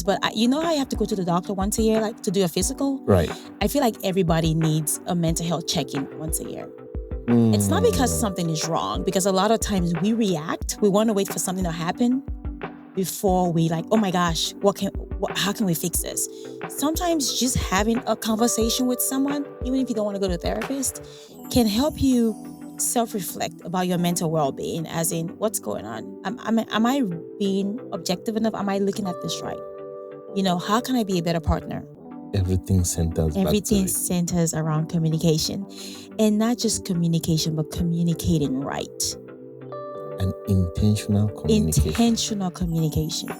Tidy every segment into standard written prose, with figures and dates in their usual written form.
But you know how you have to go to the doctor once a year, like to do a physical? Right. I feel like everybody needs a mental health check-in once a year. It's not because something is wrong, because a lot of times we react. We want to wait for something to happen before we like, oh my gosh, how can we fix this? Sometimes just having a conversation with someone, even if you don't want to go to a therapist, can help you self-reflect about your mental well-being, as in what's going on. Am I being objective enough? Am I looking at this right? How can I be a better partner? Everything centers around communication, and not just communication, but communicating right. And intentional communication.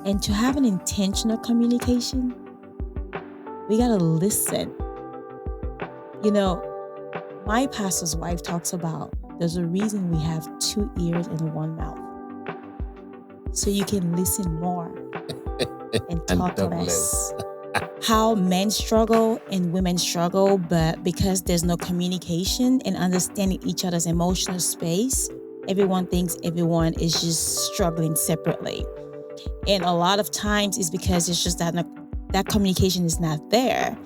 And to have an intentional communication, we gotta listen. My pastor's wife talks about there's a reason we have 2 ears and 1 mouth, so you can listen more and talk less. How men struggle and women struggle, but because there's no communication and understanding each other's emotional space, everyone thinks everyone is just struggling separately. And a lot of times it's because it's just that communication is not there.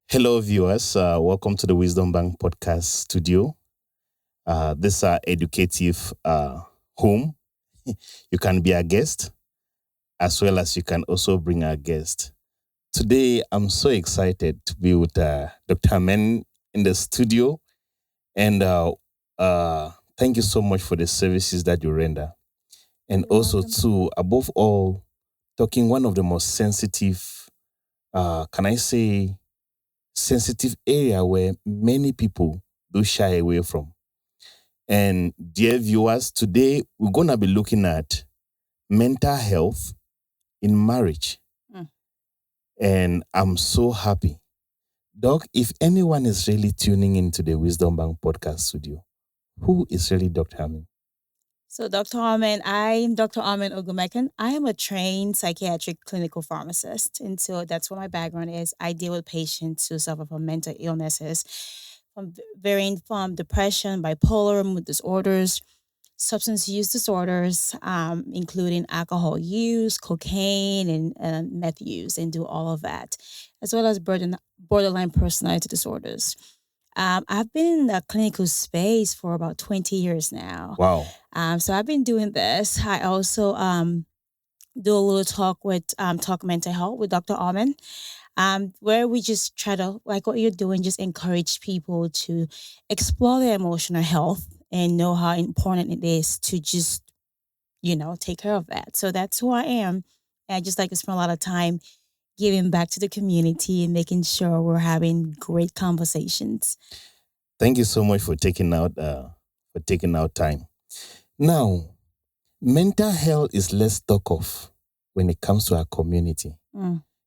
Hello, viewers. Welcome to the Wisdom Bank podcast studio. This is our educative home. You can be a guest, as well as you can also bring a guest. Today, I'm so excited to be with Dr. Amen in the studio. And thank you so much for the services that you render. And You're also, welcome. too, above all, talking one of the most sensitive, sensitive area where many people do shy away from. And dear viewers, today we're going to be looking at mental health in marriage. And I'm so happy. Doc, if anyone is really tuning into the Wisdom Bank podcast studio, who is really Dr. Amen? So Dr. Amen, I'm Dr. Amen Ogumekan. I am a trained psychiatric clinical pharmacist. And so that's what my background is. I deal with patients who suffer from mental illnesses, varying from depression, bipolar, mood disorders, substance use disorders, including alcohol use, cocaine, and meth use, and do all of that, as well as borderline personality disorders. I've been in the clinical space for about 20 years now. Wow. So I've been doing this. I also do a little talk with Talk Mental Health with Dr. Amen, where we just try to, like what you're doing, just encourage people to explore their emotional health and know how important it is to just, take care of that. So that's who I am. And I just like to spend a lot of time giving back to the community and making sure we're having great conversations. Thank you so much for taking out time. Now, mental health is less talk of when it comes to our community.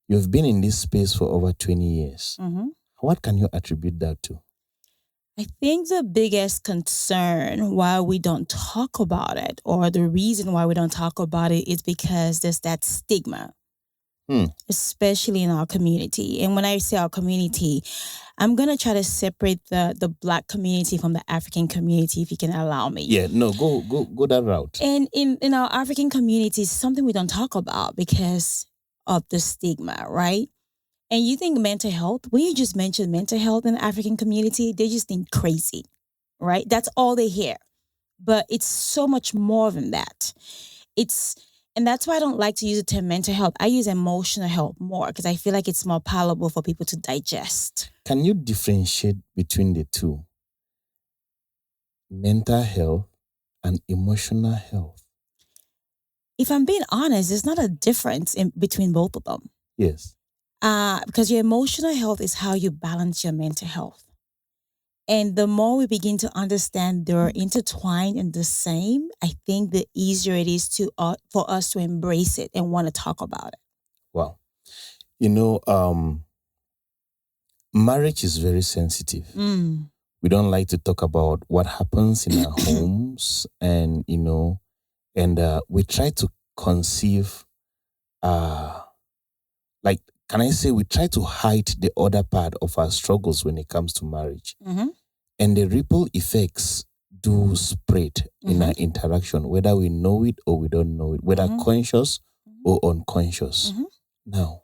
You've been in this space for over 20 years. Mm-hmm. What can you attribute that to? I think the biggest concern why we don't talk about it, or the reason why we don't talk about it, is because there's that stigma, especially in our community. And when I say our community, I'm going to try to separate the Black community from the African community, if you can allow me. Yeah, no, go that route. And in our African community, it's something we don't talk about because of the stigma, right? And you think mental health, when you just mention mental health in the African community, they just think crazy, right? That's all they hear. But it's so much more than that. And that's why I don't like to use the term mental health. I use emotional health more because I feel like it's more palatable for people to digest. Can you differentiate between the two? Mental health and emotional health. If I'm being honest, there's not a difference between both of them. Yes. Because your emotional health is how you balance your mental health. And the more we begin to understand they're intertwined and the same, I think the easier it is for us to embrace it and want to talk about it. Wow. Marriage is very sensitive. We don't like to talk about what happens in our homes, and we try to conceive can I say we try to hide the other part of our struggles when it comes to marriage. Mhm. And the ripple effects do spread in our interaction, whether we know it or we don't know it, whether conscious or unconscious. Now,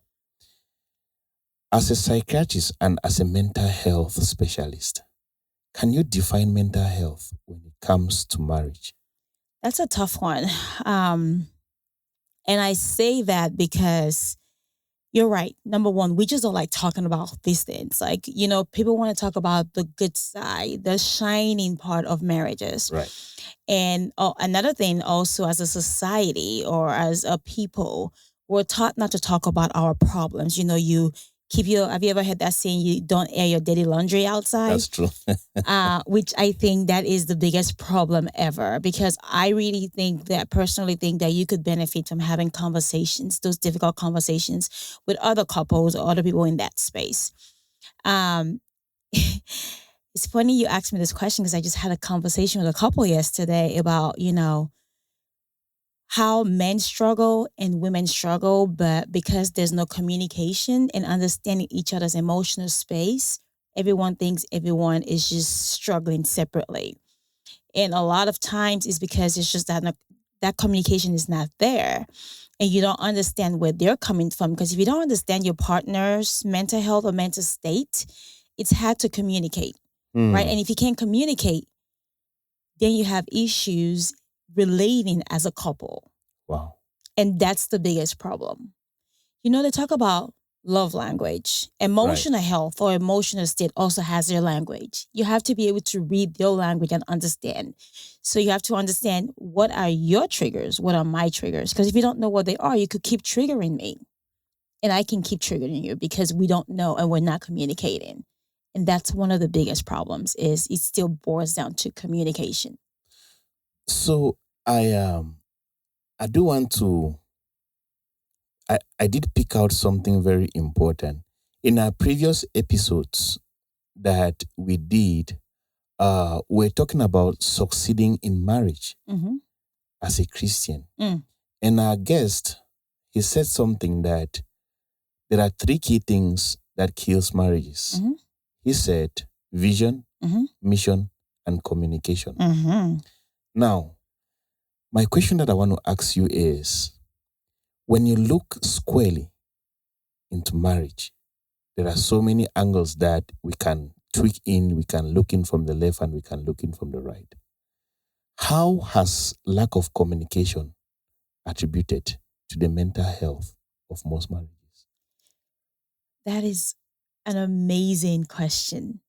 as a psychiatrist and as a mental health specialist, can you define mental health when it comes to marriage? That's a tough one. And I say that because you're right. Number one, we just don't like talking about these things. Like, people want to talk about the good side, the shining part of marriages. Right. And another thing also, as a society or as a people, we're taught not to talk about our problems. Have you ever heard that saying, you don't air your dirty laundry outside? That's true. Which I think that is the biggest problem ever, because I really personally think that you could benefit from having conversations, those difficult conversations with other couples or other people in that space. It's funny you asked me this question because I just had a conversation with a couple yesterday about, how men struggle and women struggle, but because there's no communication and understanding each other's emotional space, everyone thinks everyone is just struggling separately. And a lot of times it's because it's just that communication is not there. And you don't understand where they're coming from. Because if you don't understand your partner's mental health or mental state, it's hard to communicate, right? And if you can't communicate, then you have issues relating as a couple. Wow. And that's the biggest problem. They talk about love language. Emotional health or emotional state also has their language. You have to be able to read their language and understand. So you have to understand, what are your triggers? What are my triggers? Because if you don't know what they are, you could keep triggering me. And I can keep triggering you because we don't know and we're not communicating. And that's one of the biggest problems, is it still boils down to communication. So I do want to, I did pick out something very important. In our previous episodes that we did, we're talking about succeeding in marriage as a Christian. And our guest, he said something that there are 3 key things that kills marriages. He said vision, mission, and communication. Now, my question that I want to ask you is, when you look squarely into marriage, there are so many angles that we can tweak in, we can look in from the left and we can look in from the right. How has lack of communication attributed to the mental health of most marriages? That is an amazing question.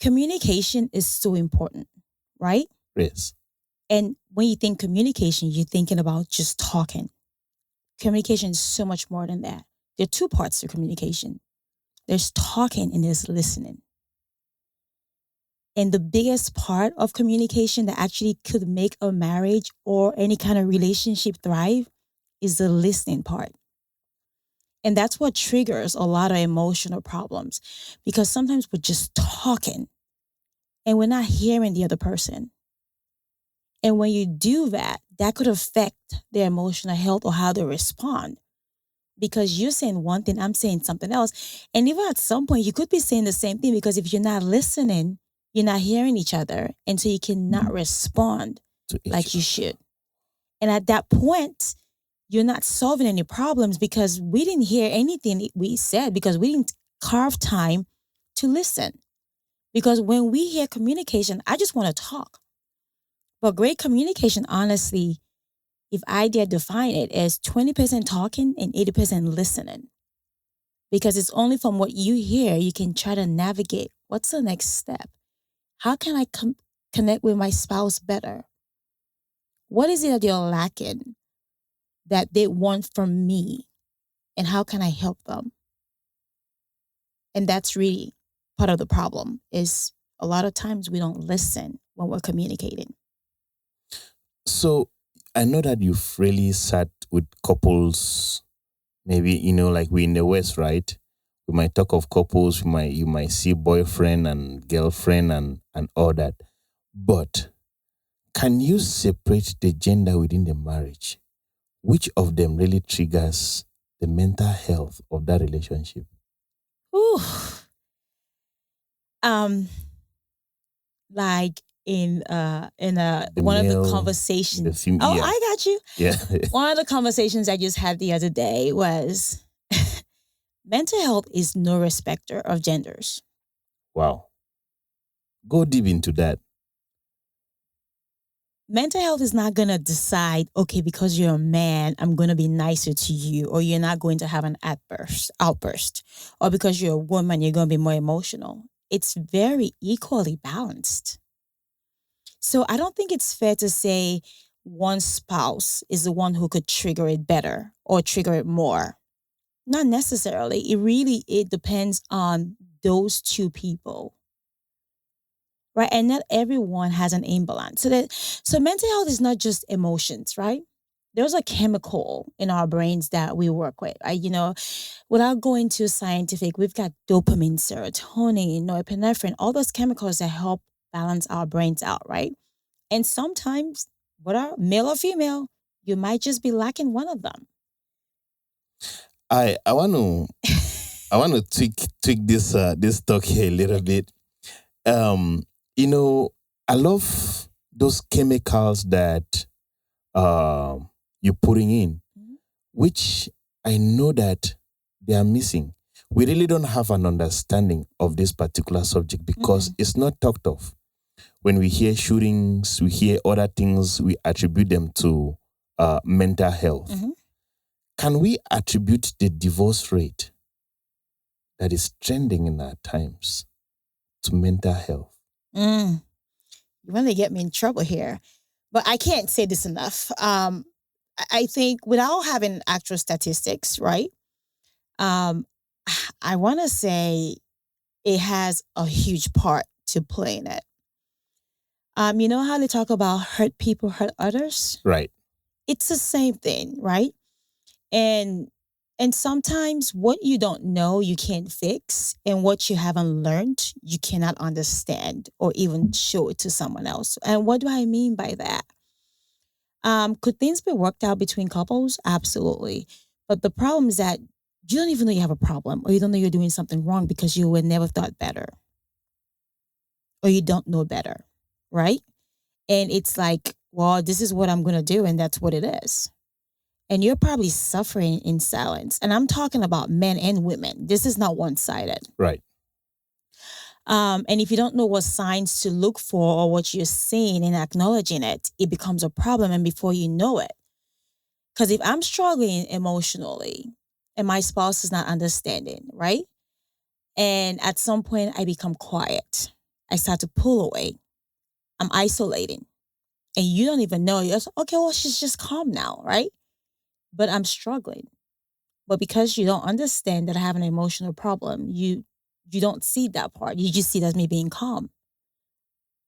Communication is so important, right? Yes. And when you think communication, you're thinking about just talking. Communication is so much more than that. There are 2 parts to communication. There's talking and there's listening. And the biggest part of communication that actually could make a marriage or any kind of relationship thrive is the listening part. And that's what triggers a lot of emotional problems, because sometimes we're just talking and we're not hearing the other person. And when you do that, that could affect their emotional health or how they respond. Because you're saying one thing, I'm saying something else. And even at some point, you could be saying the same thing, because if you're not listening, you're not hearing each other. And so you cannot respond like you should. And at that point, you're not solving any problems, because we didn't hear anything we said, because we didn't carve time to listen. Because when we hear communication, I just want to talk. But great communication, honestly, if I dare define it, is 20% talking and 80% listening. Because it's only from what you hear you can try to navigate what's the next step. How can I connect with my spouse better? What is it that they're lacking that they want from me? And how can I help them? And that's really part of the problem, is a lot of times we don't listen when we're communicating. So I know that you've really sat with couples, maybe, like we in the West, right? We might talk of couples, you might see boyfriend and girlfriend and all that. But can you separate the gender within the marriage? Which of them really triggers the mental health of that relationship? Ooh. Like The one of the male, the conversations. female, Oh, yeah, I got you. yeah. One of the conversations I just had the other day was mental health is no respecter of genders. Wow. Go deep into that. Mental health is not going to decide, okay, because you're a man, I'm going to be nicer to you, or you're not going to have an outburst, or because you're a woman, you're going to be more emotional. It's very equally balanced. So I don't think it's fair to say one spouse is the one who could trigger it better or trigger it more. Not necessarily. It depends on those two people. Right. And not everyone has an imbalance. So mental health is not just emotions, right? There's a chemical in our brains that we work with. Without going too scientific, we've got dopamine, serotonin, norepinephrine, all those chemicals that help balance our brains out, right? And sometimes, whether male or female, you might just be lacking one of them. I want to tweak this talk here a little bit. I love those chemicals that you're putting in, which I know that they are missing. We really don't have an understanding of this particular subject because it's not talked of. When we hear shootings, we hear other things, we attribute them to mental health. Can we attribute the divorce rate that is trending in our times to mental health? You really get me in trouble here, but I can't say this enough. I think without having actual statistics, right? I want to say it has a huge part to play in it. You know how they talk about hurt people hurt others? Right. It's the same thing, right? And sometimes what you don't know you can't fix, and what you haven't learned you cannot understand or even show it to someone else. And what do I mean by that? Could things be worked out between couples? Absolutely. But the problem is that you don't even know you have a problem, or you don't know you're doing something wrong because you were never thought better, or you don't know better, right? And it's like, well, this is what I'm going to do, and that's what it is. And you're probably suffering in silence. And I'm talking about men and women. This is not one-sided. Right. And if you don't know what signs to look for or what you're seeing and acknowledging it, it becomes a problem. And before you know it, because if I'm struggling emotionally and my spouse is not understanding, right? And at some point I become quiet. I start to pull away. I'm isolating. And you don't even know. You're like, okay, well, she's just calm now, right? But I'm struggling. But because you don't understand that I have an emotional problem, you don't see that part. You just see it as me being calm.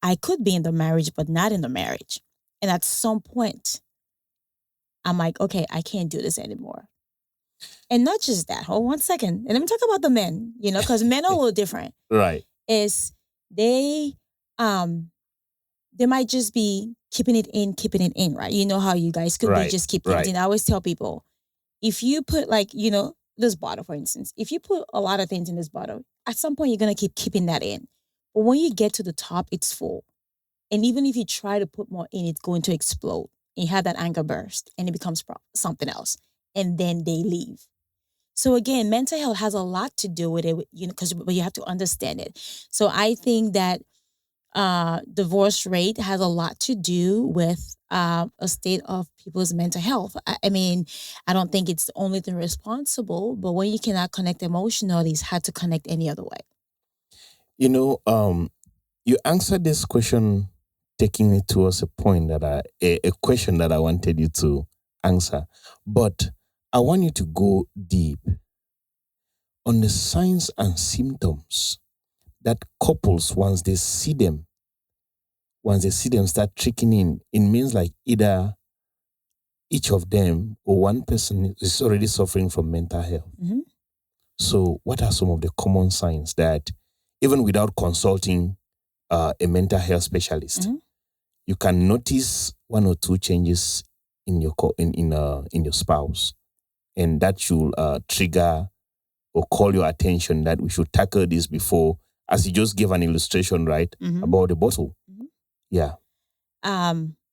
I could be in the marriage, but not in the marriage. And at some point, I'm like, okay, I can't do this anymore. And not just that. Hold 1 second. And let me talk about the men, because men are a little different. Right. Is they might just be keeping it in, right? You know how you guys could be just keep things in. I always tell people, if you put this bottle, for instance, if you put a lot of things in this bottle, at some point you're going to keep keeping that in. But when you get to the top, it's full. And even if you try to put more in, it's going to explode. And you have that anger burst and it becomes something else. And then they leave. So again, mental health has a lot to do with it, but you have to understand it. So I think that divorce rate has a lot to do with a state of people's mental health. I mean, I don't think it's the only thing responsible, but when you cannot connect emotionally, it's hard to connect any other way. You answered this question taking me towards a point that a question that I wanted you to answer, but I want you to go deep on the signs and symptoms that couples, once they see them start trickling in, it means like either each of them or one person is already suffering from mental health. So what are some of the common signs that even without consulting a mental health specialist, you can notice one or two changes in your in your spouse, and that should trigger or call your attention that we should tackle this before, as you just gave an illustration, right, about the bottle. Yeah.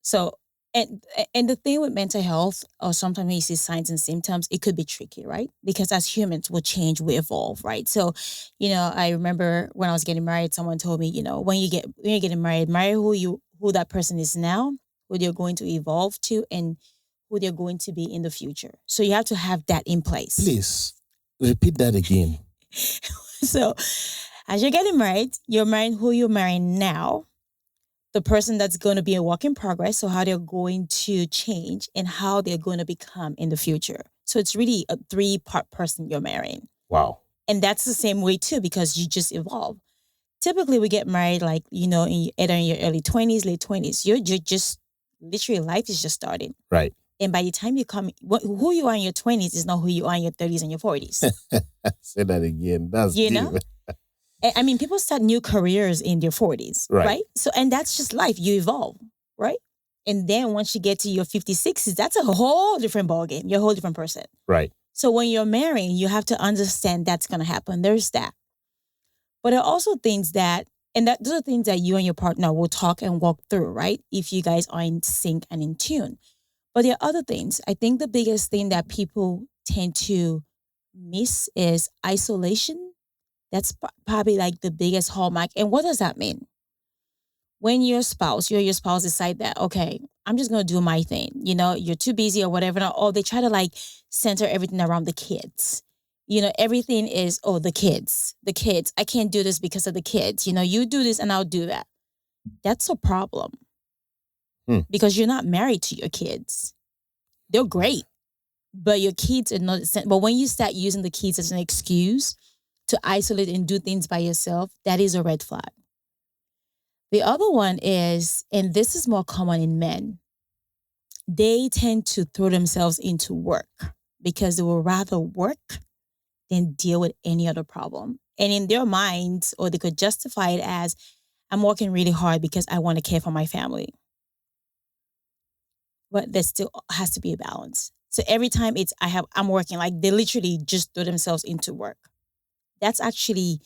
So, and the thing with mental health, or sometimes when you see signs and symptoms, it could be tricky, right? Because as humans, we change, we evolve, right? So, I remember when I was getting married, someone told me, when you're getting married, marry who that person is now, who they're going to evolve to, and who they're going to be in the future. So you have to have that in place. Please repeat that again. So, as you're getting married, you're marrying who you're marrying now, the person that's going to be a work in progress, so how they're going to change and how they're going to become in the future. So it's really a 3-part person you're marrying. Wow. And that's the same way too, because you just evolve. Typically, we get married either in your early 20s, late 20s. You're just, literally, life is just starting. Right. And by the time you come, who you are in your 20s is not who you are in your 30s and your 40s. Say that again. That's deep. I mean, people start new careers in their 40s, right? So, and that's just life. You evolve, right? And then once you get to your 50s, 60s, that's a whole different ballgame. You're a whole different person. Right. So when you're marrying, you have to understand that's going to happen. There's that. But there are also things those are things that you and your partner will talk and walk through, right? If you guys are in sync and in tune. But there are other things. I think the biggest thing that people tend to miss is isolation. That's probably like the biggest hallmark. And what does that mean? When your spouse decide that, okay, I'm just going to do my thing. You're too busy or whatever. Or they try to center everything around the kids. Everything is, the kids. I can't do this because of the kids. You do this and I'll do that. That's a problem. Because you're not married to your kids. They're great. But your kids are not. But when you start using the kids as an excuse to isolate and do things by yourself, that is a red flag. The other one is, and this is more common in men, they tend to throw themselves into work because they will rather work than deal with any other problem. And in their minds, or they could justify it as, I'm working really hard because I want to care for my family. But there still has to be a balance. So every time I'm working, they literally just throw themselves into work. That's actually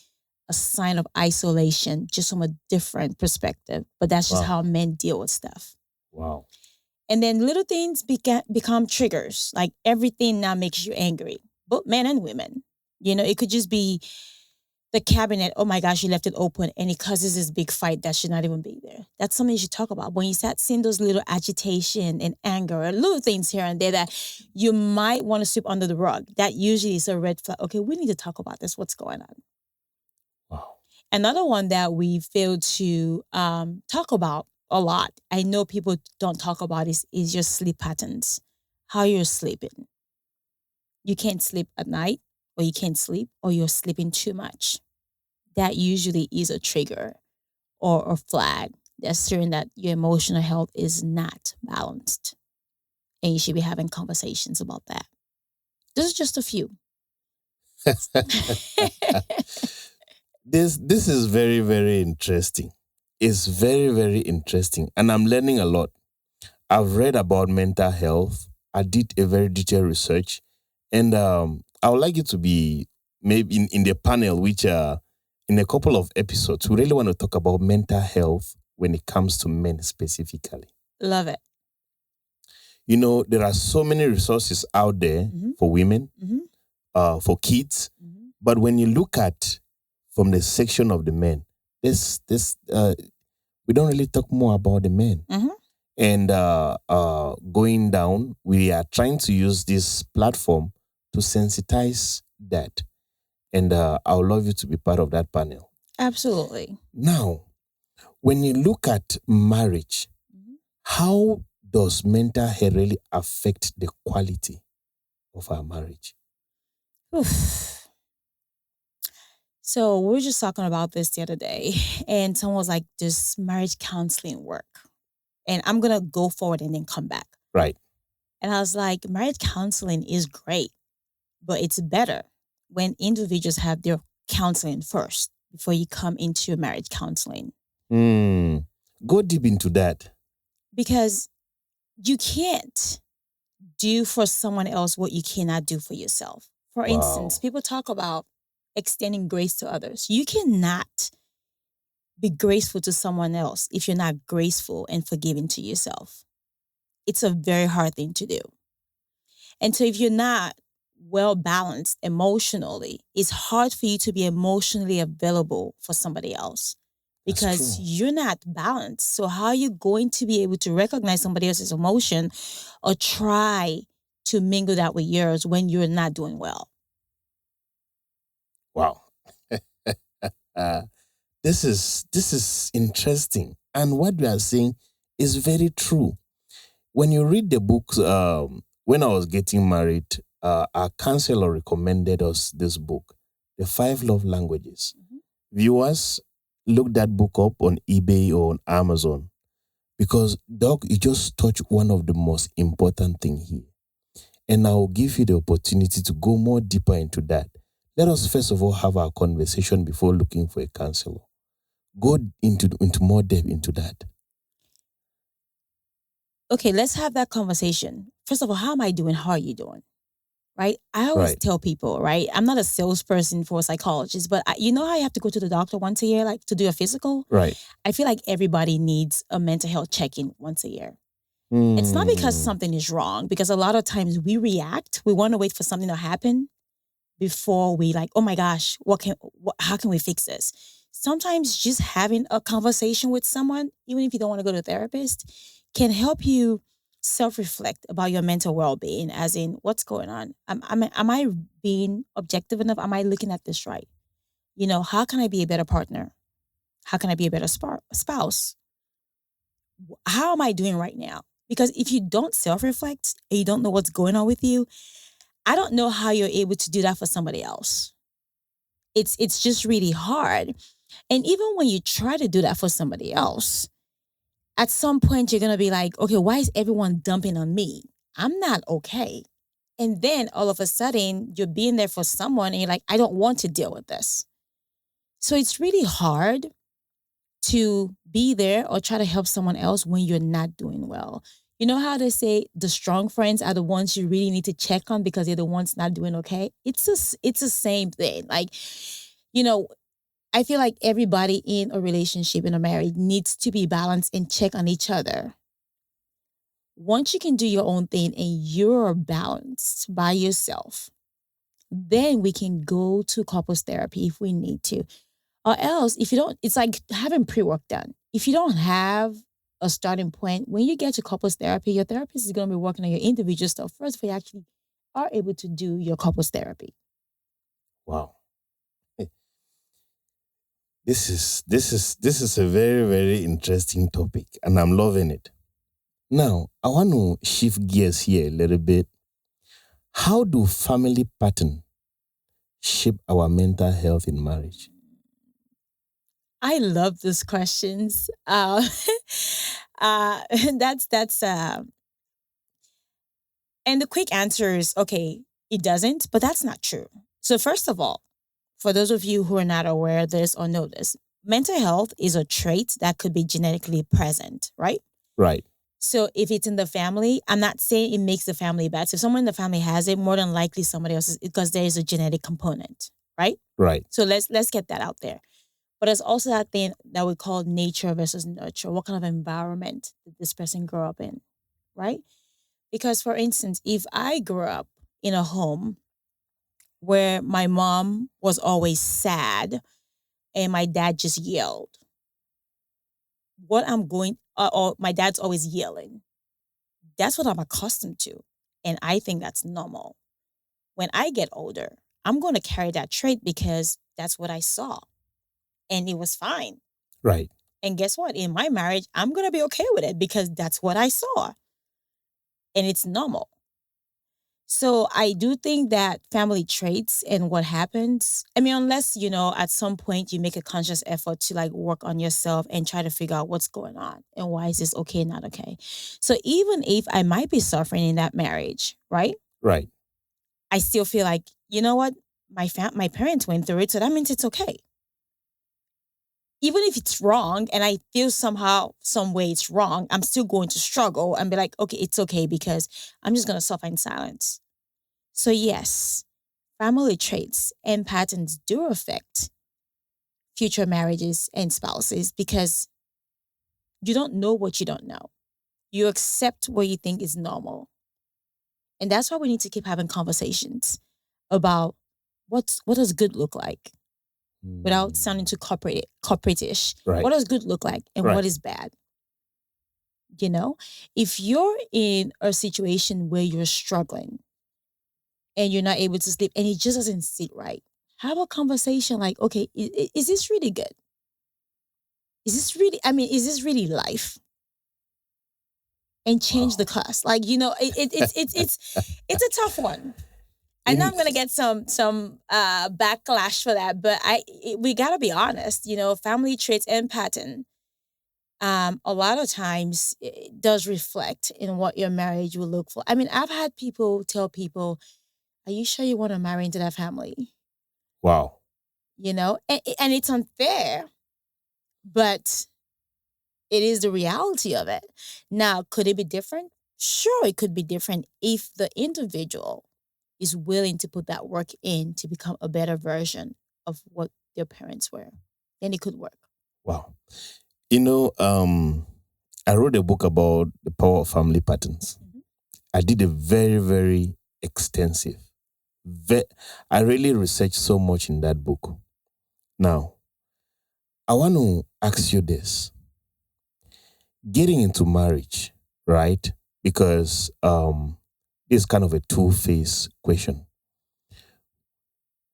a sign of isolation, just from a different perspective. But that's just how men deal with stuff. Wow. And then little things become triggers. Like everything now makes you angry, both men and women. It could just be the cabinet. Oh my gosh, you left it open, and it causes this big fight that should not even be there. That's something you should talk about. When you start seeing those little agitation and anger, or little things here and there that you might want to sweep under the rug, that usually is a red flag. Okay, we need to talk about this. What's going on? Wow. Another one that we fail to talk about a lot, I know people don't talk about, is your sleep patterns, how you're sleeping. You can't sleep at night, or you can't sleep, or you're sleeping too much. That usually is a trigger or a flag that's showing that your emotional health is not balanced. And you should be having conversations about that. This is just a few. This is very, very interesting. It's very, very interesting. And I'm learning a lot. I've read about mental health. I did a very detailed research. And I would like you to be maybe in the panel, which in a couple of episodes, we really want to talk about mental health when it comes to men specifically. Love it. There are so many resources out there for women, for kids. But when you look at from the section of the men, we don't really talk more about the men. And going down, we are trying to use this platform to sensitize that. And I would love you to be part of that panel. Absolutely. Now, when you look at marriage, how does mental health really affect the quality of our marriage? Oof. So we were just talking about this the other day, and someone was like, does marriage counseling work? And I'm going to go forward and then come back. Right. And I was like, marriage counseling is great, but it's better when individuals have their counseling first before you come into marriage counseling. Go deep into that. Because you can't do for someone else what you cannot do for yourself. For instance, Wow. people talk about extending grace to others. You cannot be graceful to someone else if you're not graceful and forgiving to yourself. It's a very hard thing to do. And so if you're not well balanced emotionally, it's hard for you to be emotionally available for somebody else That's because true. you're not balanced. So how are you going to be able to recognize somebody else's emotion or try to mingle that with yours when you're not doing well? Wow. uh, this is interesting, and what you are saying is very true. When you read the books, when I was getting married, our counselor recommended us this book, The Five Love Languages. Mhm. Viewers, look that book up on eBay or on Amazon, because Doc, you just touched one of the most important thing here. And I will give you the opportunity to go more deeper into that. Let us first of all have our conversation before looking for a counselor. Go into more depth into that. Okay, let's have that conversation. First of all, how am I doing? How are you doing? Right? I always Right. tell people, right? I'm not a salesperson for a psychologist, but you know how you have to go to the doctor once a year, like to do a physical? Right. I feel like everybody needs a mental health check-in once a year. It's not because something is wrong, because a lot of times we react. We want to wait for something to happen before we like, oh my gosh, how can we fix this? Sometimes just having a conversation with someone, even if you don't want to go to a therapist, can help you self-reflect about your mental well-being, as in what's going on. Am I being objective enough? Am I looking at this right? You know, how can I be a better partner? How can I be a better spouse? How am I doing right now? Because if you don't self-reflect and you don't know what's going on with you, I don't know how you're able to do that for somebody else. It's just really hard. And even when you try to do that for somebody else, at some point you're gonna be like, okay, why is everyone dumping on me? I'm not okay. And then all of a sudden you're being there for someone and you're like, I don't want to deal with this. So it's really hard to be there or try to help someone else when you're not doing well. You know how they say the strong friends are the ones you really need to check on because they're the ones not doing okay? It's the same thing. Like, you know, I feel like everybody in a relationship, in a marriage, needs to be balanced and check on each other. Once you can do your own thing and you're balanced by yourself, then we can go to couples therapy if we need to. Or else, if you don't, it's like having pre-work done. If you don't have a starting point, when you get to couples therapy, your therapist is going to be working on your individual stuff first before you actually are able to do your couples therapy. Wow. This is a very, very interesting topic, and I'm loving it. Now, I want to shift gears here a little bit. How do family pattern shape our mental health in marriage? I love these questions. Uh, that's and the quick answer is okay, it doesn't, but that's not true. So first of all, for those of you who are not aware of this or know this, mental health is a trait that could be genetically present, right? Right. So if it's in the family, I'm not saying it makes the family bad. So if someone in the family has it, more than likely somebody else is, because there is a genetic component, right? Right. So let's get that out there. But there's also that thing that we call nature versus nurture. What kind of environment did this person grow up in, right? Because for instance, if I grew up in a home where my mom was always sad and my dad just yelled, what I'm going, or my dad's always yelling, that's what I'm accustomed to. And I think that's normal. When I get older, I'm going to carry that trait because that's what I saw. And it was fine. Right. And guess what? In my marriage, I'm going to be okay with it because that's what I saw. And it's normal. So I do think that family traits and what happens, I mean, unless, you know, at some point you make a conscious effort to like work on yourself and try to figure out what's going on and why is this okay, not okay. So even if I might be suffering in that marriage, right? Right. I still feel like, you know what? My parents went through it, so that means it's okay. even if it's wrong and I feel somehow, some way it's wrong, I'm still going to struggle and be like, okay, it's okay because I'm just going to suffer in silence. So, yes, family traits and patterns do affect future marriages and spouses because you don't know what you don't know. You accept what you think is normal. And that's why we need to keep having conversations about what does good look like without sounding too corporate-ish. Right. What does good look like and Right. what is bad? You know, if you're in a situation where you're struggling and you're not able to sleep and it just doesn't sit right, have a conversation like, okay, is this really good? Is this really life? And change the cost. Like, it's a tough one. I know I'm gonna get some backlash for that, but we gotta be honest. Family traits and pattern. A lot of times it does reflect in what your marriage will look for. I mean, I've had people tell people, "Are you sure you want to marry into that family?" Wow. And it's unfair, but it is the reality of it. Now, could it be different? Sure, it could be different if the individual is willing to put that work in to become a better version of what their parents were. Then it could work. Wow. I wrote a book about the power of family patterns. Mm-hmm. I did a very, very extensive. I really researched so much in that book. Now, I want to ask you this. Getting into marriage, right? Because this is kind of a two-phase question.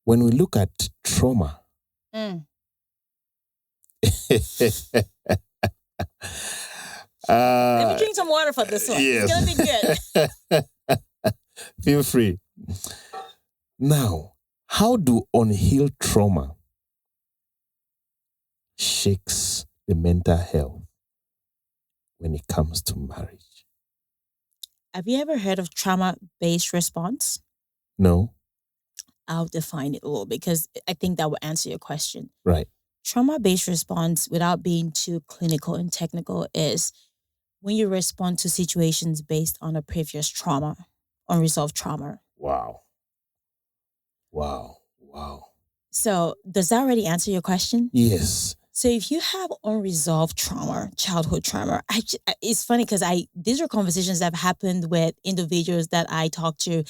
When we look at trauma, Mm. Let me drink some water for this one. Yes. It's gonna be good. Feel free. Now, how do unhealed trauma shakes the mental health when it comes to marriage? Have you ever heard of trauma-based response? No. I'll define it a little because I think that will answer your question. Right. Trauma-based response, without being too clinical and technical, is when you respond to situations based on a previous trauma, unresolved trauma. Wow. Wow. Wow. So does that already answer your question? Yes. So if you have unresolved trauma, childhood trauma, it's funny because these are conversations that have happened with individuals that I talked to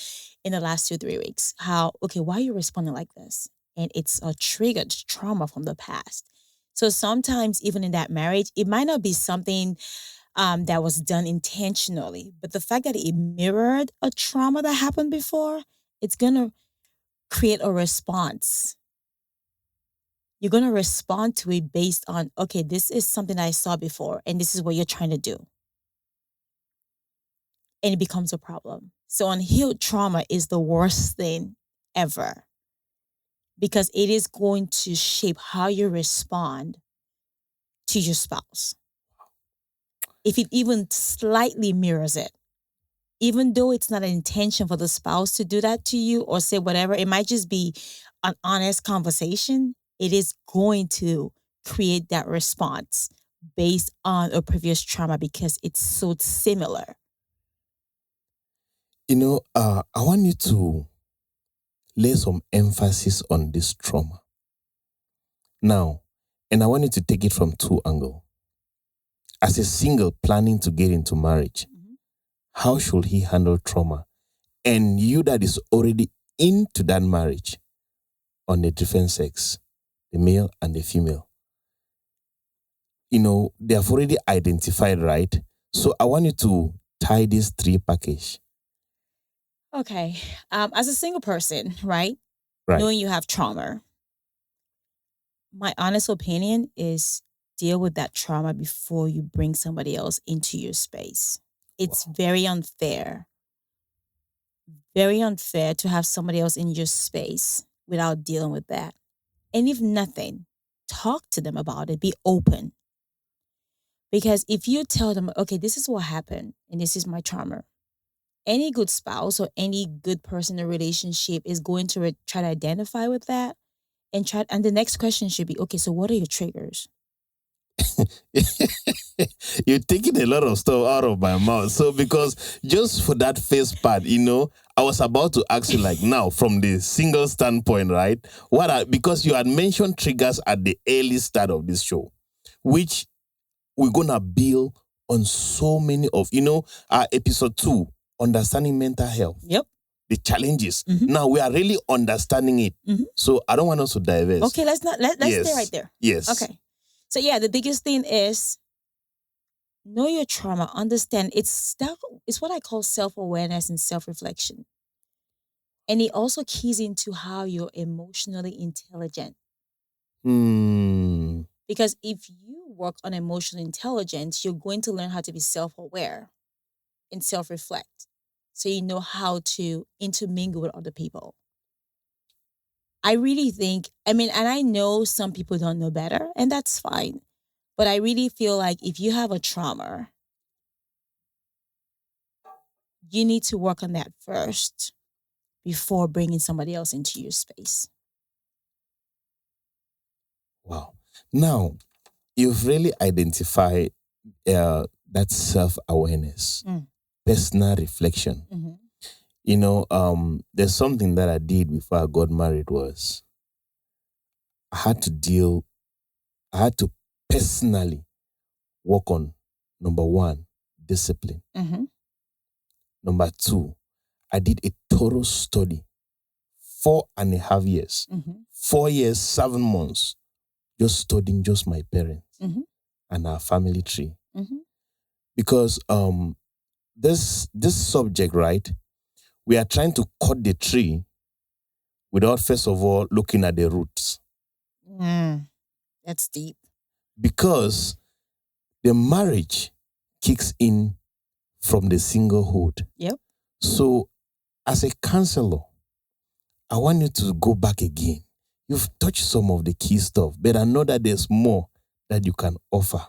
in the last 2-3 weeks. Why are you responding like this? And it's a triggered trauma from the past. So sometimes even in that marriage, it might not be something that was done intentionally, but the fact that it mirrored a trauma that happened before, it's gonna create a response. You're going to respond to it based on, okay, this is something I saw before, and this is what you're trying to do. And it becomes a problem. So unhealed trauma is the worst thing ever because it is going to shape how you respond to your spouse. If it even slightly mirrors it, even though it's not an intention for the spouse to do that to you or say whatever, it might just be an honest conversation. It is going to create that response based on a previous trauma because it's so similar. I want you to lay some emphasis on this trauma. Now, and I want you to take it from two angles. As a single planning to get into marriage, how should he handle trauma? And you that is already into that marriage on the different sex, the male and the female. They have already identified, right? So I want you to tie these three package. Okay. As a single person, right? Right. Knowing you have trauma, my honest opinion is deal with that trauma before you bring somebody else into your space. It's very unfair to have somebody else in your space without dealing with that. And if nothing, talk to them about it. Be open. Because if you tell them, okay, this is what happened and this is my trauma, any good spouse or any good person in a relationship is going to try to identify with that and the next question should be, okay, so what are your triggers? You're taking a lot of stuff out of my mouth. So because just for that first part, I was about to ask you like now from the single standpoint, right? Because you had mentioned triggers at the early start of this show, which we're gonna build on so many of our episode 2, understanding mental health. Yep. The challenges. Mhm. Now we are really understanding it. Mhm. So I don't want us to divest. Okay, let's Yes. stay right there. Yes. Okay. So yeah, the biggest thing is know your trauma, understand it's what I call self-awareness and self-reflection. And it also keys into how you're emotionally intelligent. Hmm. Because if you work on emotional intelligence, you're going to learn how to be self-aware and self-reflect. So you know how to intermingle with other people. I really think, and I know some people don't know better, and that's fine. But I really feel like if you have a trauma, you need to work on that first before bringing somebody else into your space. Wow. Now, you've really identified that self-awareness, personal reflection. Mm-hmm. There's something that I did before I got married was I had to personally work on, number 1, discipline. Mm-hmm. Number 2, I did a thorough study, 4.5 years, 4 years, 7 months, just studying just my parents and our family tree. Because this subject, right, we are trying to cut the tree without first of all looking at the roots. That's deep. Because the marriage kicks in from the singlehood. Yep. So as a counselor, I want you to go back again. You've touched some of the key stuff, but I know that there's more that you can offer.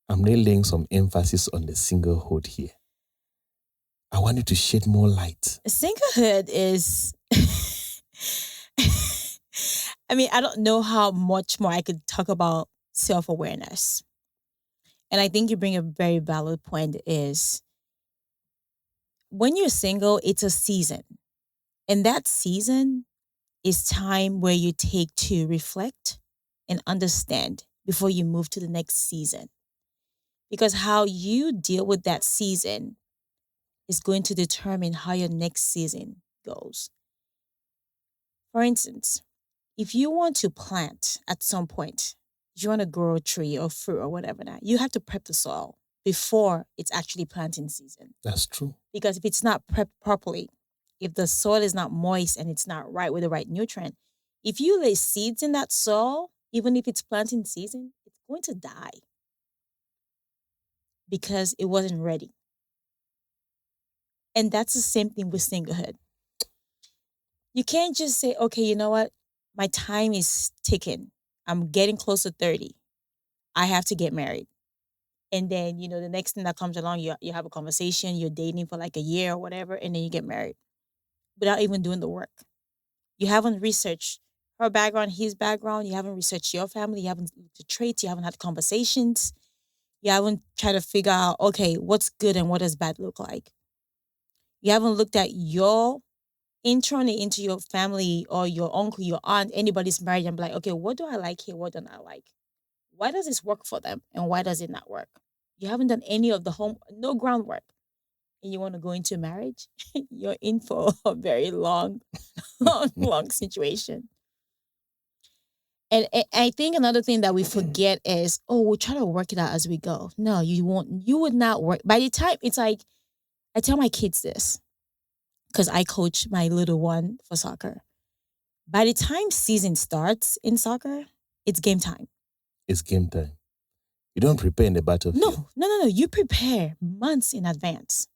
I'm really laying some emphasis on the singlehood here. I want you to shed more light. Singlehood is, I don't know how much more I could talk about self-awareness. And I think you bring a very valid point is when you're single, it's a season. And that season is time where you take to reflect and understand before you move to the next season. Because how you deal with that season is going to determine how your next season goes. For instance, if you want to plant at some point, if you want to grow a tree or fruit or whatever that, you have to prep the soil before it's actually planting season. That's true. Because if it's not prepped properly, if the soil is not moist and it's not right with the right nutrient, if you lay seeds in that soil, even if it's planting season, it's going to die because it wasn't ready. And that's the same thing with singlehood. You can't just say, okay, you know what? My time is ticking. I'm getting close to 30. I have to get married. And then, the next thing that comes along, you have a conversation, you're dating for like a year or whatever, and then you get married without even doing the work. You haven't researched her background, his background. You haven't researched your family. You haven't looked at traits. You haven't had conversations. You haven't tried to figure out, okay, what's good and what does bad look like. You haven't looked at your internally into your family or your uncle, your aunt, anybody's married and be like, okay, what do I like here? What don't I like? Why does this work for them? And why does it not work? You haven't done any of the no groundwork. And you want to go into marriage, you're in for a very long situation. And I think another thing that we forget is, we'll try to work it out as we go. No, you won't. You would not work. By the time, it's like, I tell my kids this, because I coach my little one for soccer. By the time season starts in soccer, it's game time. It's game time. You don't prepare in the battlefield. No. You prepare months in advance.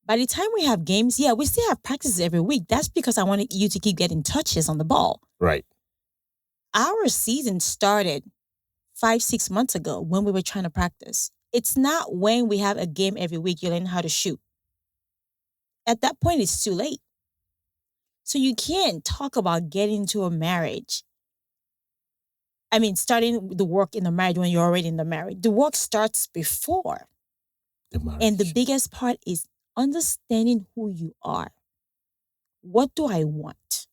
By the time we have games, we still have practices every week. That's because I wanted you to keep getting touches on the ball. Right. Our season started 5-6 months ago when we were trying to practice. It's not when we have a game every week you learn how to shoot. At that point, it's too late. So you can't talk about getting into a marriage starting the work in the marriage when you're already in the marriage. The work starts before. The marriage. And the biggest part is understanding who you are. What do I want?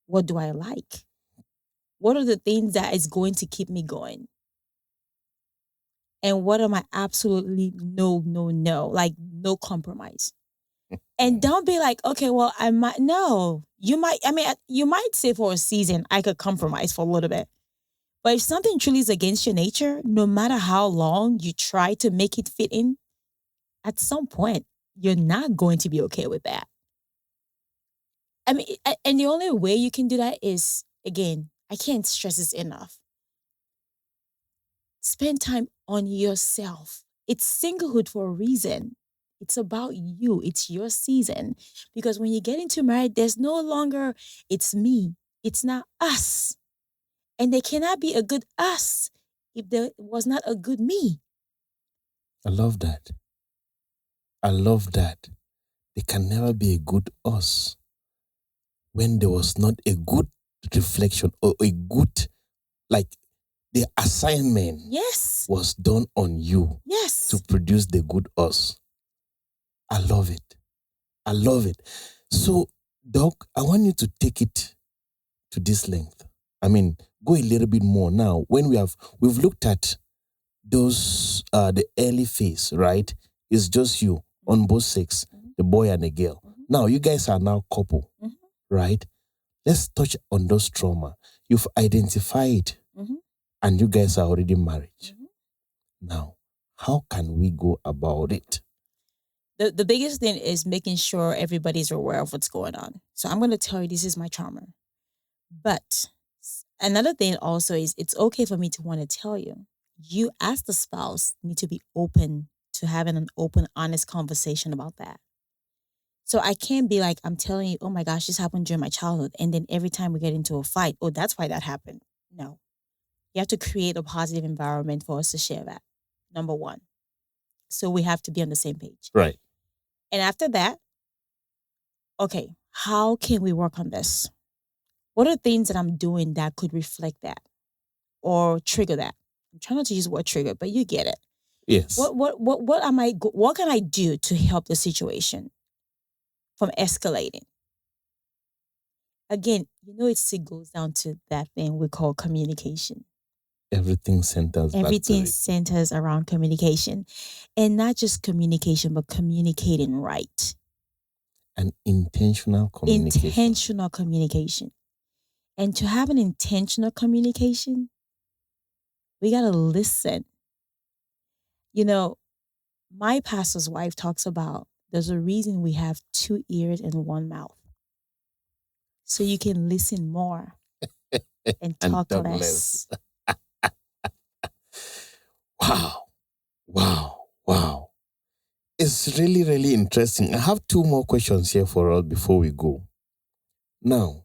What do I like? What are the things that is going to keep me going? And what am I absolutely no, like no compromise? And don't be like, okay, well, I might, no, you might, you might say for a season, I could compromise for a little bit. But if something truly is against your nature, no matter how long you try to make it fit in, at some point, you're not going to be okay with that. And the only way you can do that is, again, I can't stress this enough. Spend time on yourself. It's singlehood for a reason. It's about you. It's your season. Because when you get into marriage, there's no longer, it's me. It's not us. And there cannot be a good us if there was not a good me. I love that. I love that. There can never be a good us when there was not a good reflection or a good, like, the assignment was done on you to produce the good us. I love it. I love it. So, Doc, I want you to take it to this length. Go a little bit more now. When we've looked at those, the early phase, right? It's just you on both sexes, the boy and the girl. Now, you guys are now couple, right? Let's touch on those trauma. You've identified and you guys are already married. Now, how can we go about it? The biggest thing is making sure everybody's aware of what's going on. So I'm going to tell you, this is my trauma. But another thing also is, it's okay for me to want to tell you. You as the spouse need to be open to having an open, honest conversation about that. So I can't be like, I'm telling you, oh my gosh, this happened during my childhood. And then every time we get into a fight, oh, that's why that happened. No. You have to create a positive environment for us to share that. Number one. So we have to be on the same page. Right. And after that, okay, how can we work on this? What are things that I'm doing that could reflect that or trigger that? I'm trying not to use the word trigger, but you get it. Yes. What can I do to help the situation from escalating? Again, it goes down to that thing we call communication. Everything centers around communication. And not just communication, but communicating right. And intentional communication. And to have an intentional communication, we got to listen. My pastor's wife talks about there's a reason we have 2 ears and 1 mouth. So you can listen more and talk less. Wow. It's really, really interesting. I have 2 more questions here for us before we go. Now,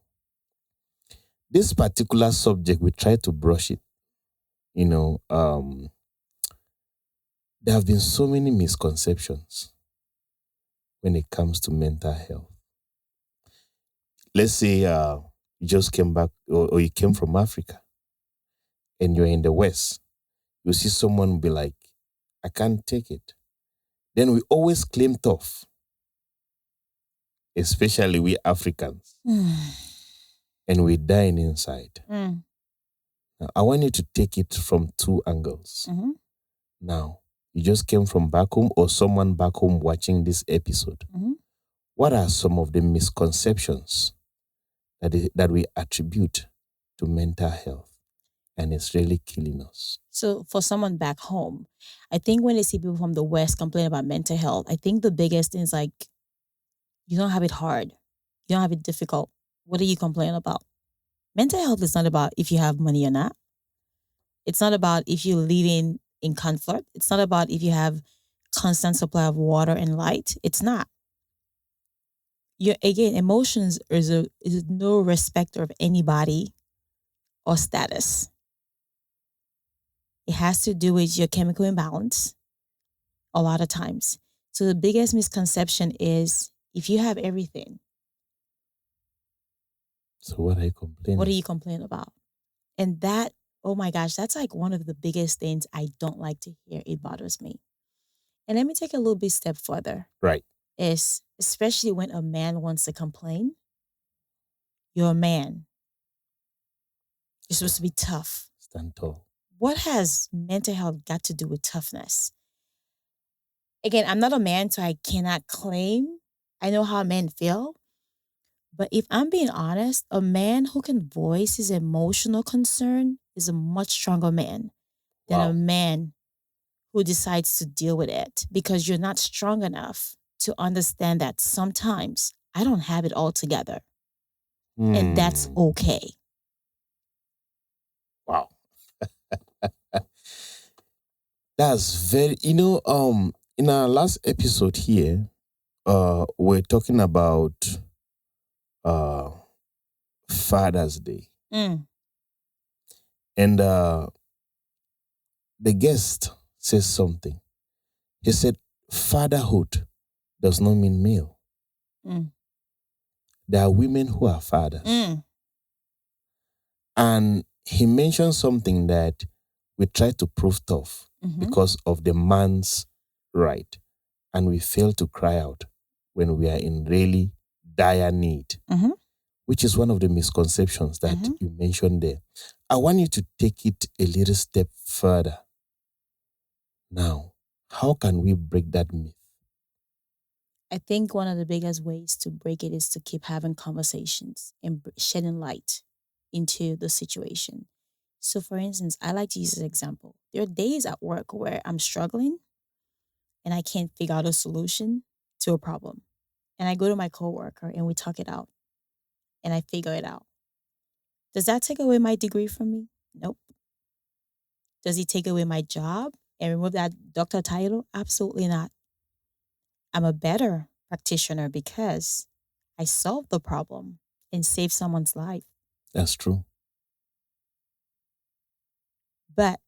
this particular subject, we try to brush it. There have been so many misconceptions when it comes to mental health. Let's say you just came back or you came from Africa and you're in the West. You see someone be like, I can't take it. Then we always claim tough, especially we Africans. And we're dying inside. Now, I want you to take it from 2 angles. Now, you just came from back home or someone back home watching this episode. What are some of the misconceptions that we attribute to mental health? And it's really killing us. So for someone back home, I think when they see people from the West complain about mental health, I think the biggest thing is like, you don't have it hard. You don't have it difficult. What are you complaining about? Mental health is not about if you have money or not. It's not about if you're living in comfort. It's not about if you have constant supply of water and light. It's not. Emotions is no respecter of anybody or status. It has to do with your chemical imbalance a lot of times. So the biggest misconception is if you have everything. So what are you complaining? What are you complaining about? And that Oh my gosh, that's like one of the biggest things I don't like to hear. It bothers me. And let me take a little bit step further. Right. Is especially when a man wants to complain, you're a man. You're supposed to be tough. Stand tall. What has mental health got to do with toughness? Again, I'm not a man, so I cannot claim I know how men feel. But if I'm being honest, a man who can voice his emotional concern is a much stronger man than Wow. a man who decides to deal with it because you're not strong enough to understand that sometimes I don't have it all together. And that's okay. Wow. That's very, in our last episode here, we're talking about Father's Day. Mm. And the guest says something. He said, fatherhood does not mean male. Mm. There are women who are fathers. Mm. And he mentioned something that we try to prove tough Mhm. because of the man's right. And we fail to cry out when we are in really dire need, Mhm. which is one of the misconceptions that you mentioned there. I want you to take it a little step further. Now, how can we break that myth? I think one of the biggest ways to break it is to keep having conversations and shedding light into the situation. So, for instance, I like to use this example. There are days at work where I'm struggling and I can't figure out a solution to a problem. And I go to my coworker and we talk it out and I figure it out. Does that take away my degree from me? Nope. Does it take away my job and remove that doctor title? Absolutely not. I'm a better practitioner because I solved the problem and saved someone's life. That's true. But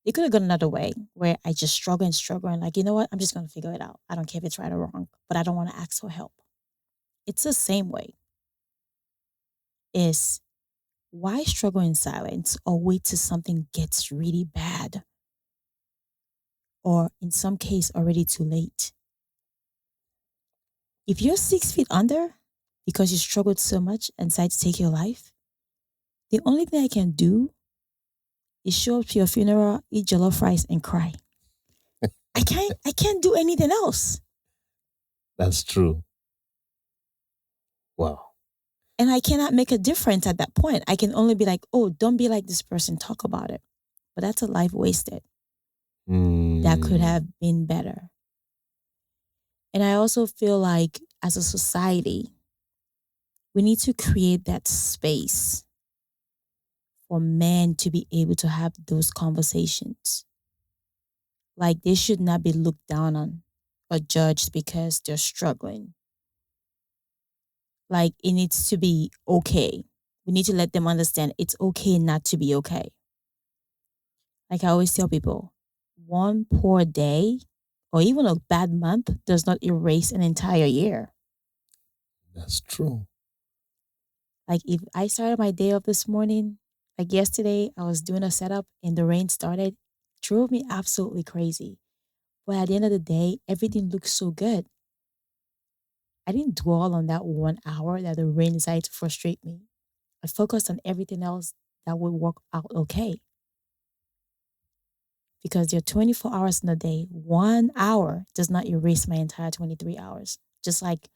it could have gone another way where I just struggle and like, you know what? I'm just going to figure it out. I don't care if it's right or wrong, but I don't want to ask for help. It's the same way. Is why struggle in silence or wait till something gets really bad? Or in some case, already too late. If you're 6 feet under because you struggled so much and decide to take your life, the only thing I can do is show up to your funeral, eat jollof rice, and cry. I can't do anything else. That's true. Wow. And I cannot make a difference at that point. I can only be like, oh, don't be like this person, talk about it. But that's a life wasted. That could have been better. And I also feel like as a society, we need to create that space for men to be able to have those conversations. Like they should not be looked down on or judged because they're struggling. Like it needs to be okay. We need to let them understand it's okay not to be okay. Like I always tell people, one poor day or even a bad month does not erase an entire year. That's true. Like if I started my day off this morning, like yesterday, I was doing a setup and the rain started, drove me absolutely crazy. But at the end of the day, everything looked so good. I didn't dwell on that 1 hour that the rain decided to frustrate me. I focused on everything else that would work out okay. Because there are 24 hours in a day. 1 hour does not erase my entire 23 hours. Just like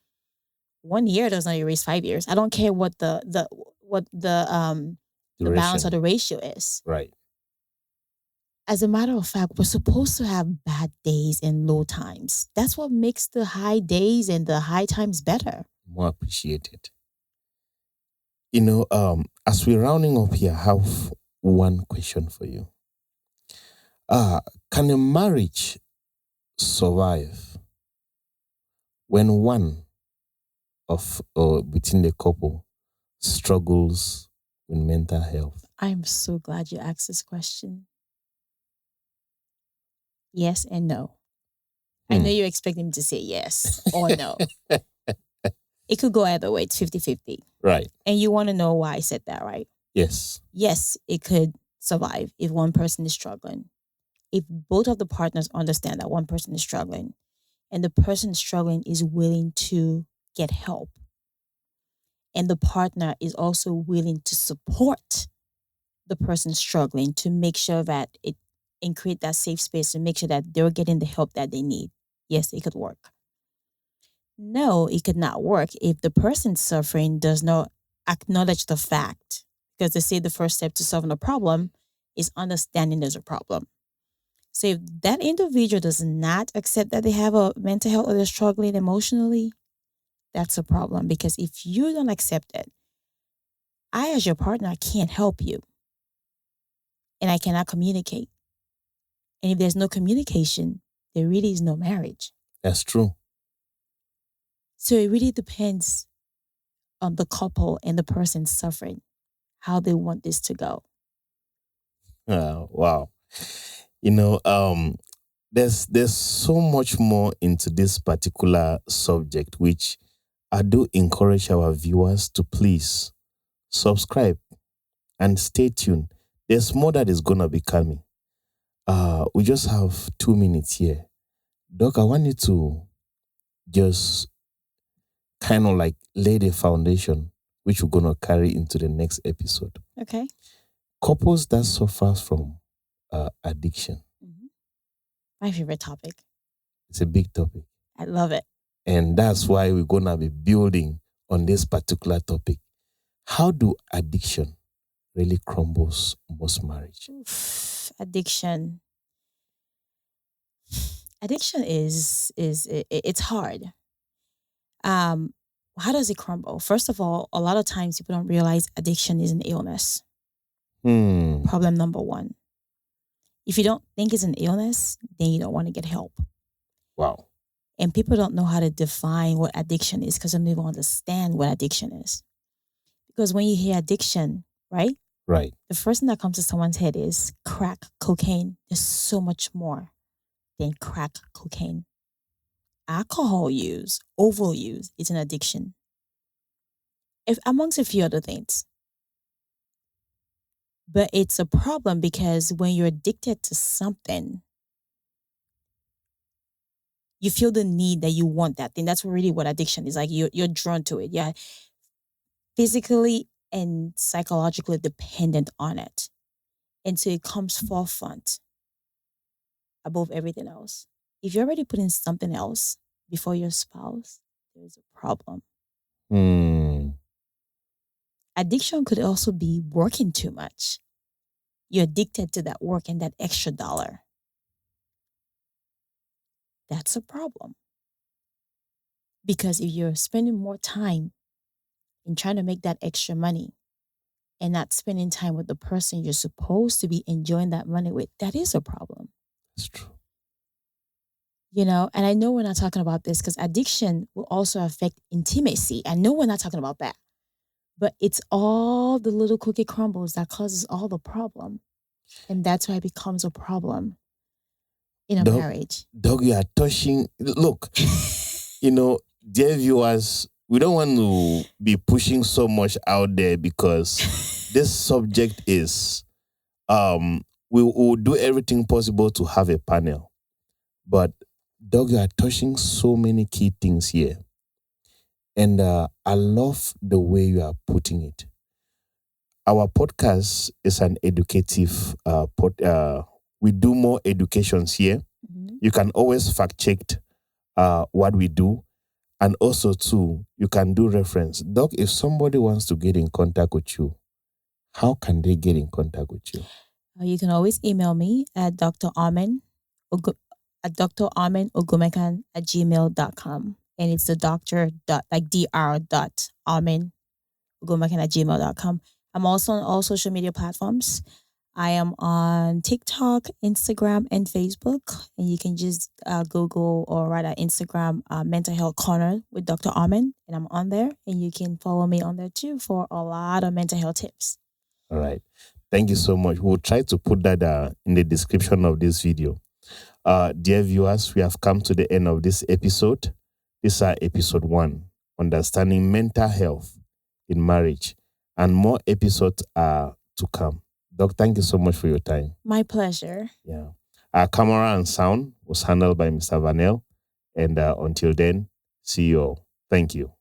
1 year does not erase 5 years. I don't care what the balance or the ratio is. Right. As a matter of fact, we're supposed to have bad days and low times. That's what makes the high days and the high times better. More appreciated. As we're rounding up here, I have one question for you. Can a marriage survive when one of between the couple struggles with mental health? I'm so glad you asked this question. Yes and no. I know you're expecting me to say yes or no. It could go either way. It's 50-50. Right. And you want to know why I said that, right? Yes. Yes, it could survive if one person is struggling. If both of the partners understand that one person is struggling and the person struggling is willing to get help, and the partner is also willing to support the person struggling to make sure that it and create that safe space to make sure that they're getting the help that they need. Yes, it could work. No, it could not work if the person suffering does not acknowledge the fact. Because they say the first step to solving a problem is understanding there's a problem. So if that individual does not accept that they have a mental health or they're struggling emotionally, that's a problem. Because if you don't accept it, I, as your partner, I can't help you. And I cannot communicate. And if there's no communication, there really is no marriage. That's true. So it really depends on the couple and the person suffering, how they want this to go. Wow. There's so much more into this particular subject, which I do encourage our viewers to please subscribe and stay tuned. There's more that is gonna be coming. We just have 2 minutes here. Doc, I want you to just kind of like lay the foundation which we're gonna carry into the next episode. Okay. Couples that suffers from addiction. My favorite topic. It's a big topic. I love it. And that's why we're gonna be building on this particular topic. How do addiction really crumbles most marriage? Addiction. Addiction is it's hard. How does it crumble? First of all, a lot of times people don't realize addiction is an illness. Problem number one. If you don't think it's an illness, then you don't want to get help. Wow. And people don't know how to define what addiction is because they don't even understand what addiction is. Because when you hear addiction, right? Right. The first thing that comes to someone's head is crack cocaine. There's so much more than crack cocaine. Alcohol use, overuse, is an addiction. Amongst a few other things. But it's a problem because when you're addicted to something, you feel the need that you want that thing. That's really what addiction is. Like you're drawn to it. Yeah. Physically and psychologically dependent on it. And so it comes forefront above everything else. If you're already putting something else before your spouse, there's a problem. Addiction could also be working too much. You're addicted to that work and that extra dollar. That's a problem. Because if you're spending more time in trying to make that extra money and not spending time with the person you're supposed to be enjoying that money with, that is a problem. That's true. And I know we're not talking about this because addiction will also affect intimacy. I know we're not talking about that. But it's all the little cookie crumbles that causes all the problem. And that's why it becomes a problem in a marriage. Doug, you are touching. Look, dear viewers, we don't want to be pushing so much out there because this subject is, we will do everything possible to have a panel. But Doug, you are touching so many key things here. And I love the way you are putting it. Our podcast is an educative we do more educations here. Mm-hmm. You can always fact check what we do. And also too, you can do reference. Doc, if somebody wants to get in contact with you, how can they get in contact with you? You can always email me at drarmenogumekan@gmail.com. And it's the dr.armen.ogumekan@gmail.com. I'm also on all social media platforms. I am on TikTok, Instagram, and Facebook. And you can just Google or write on Instagram Mental Health Corner with Dr. Armen. And I'm on there. And you can follow me on there too for a lot of mental health tips. All right. Thank you so much. We'll try to put that in the description of this video. Dear viewers, we have come to the end of this episode. This is episode 1, Understanding Mental Health in Marriage. And more episodes are to come. Doc, thank you so much for your time. My pleasure. Yeah. Our camera and sound was handled by Mr. Vanel. And until then, see you all. Thank you.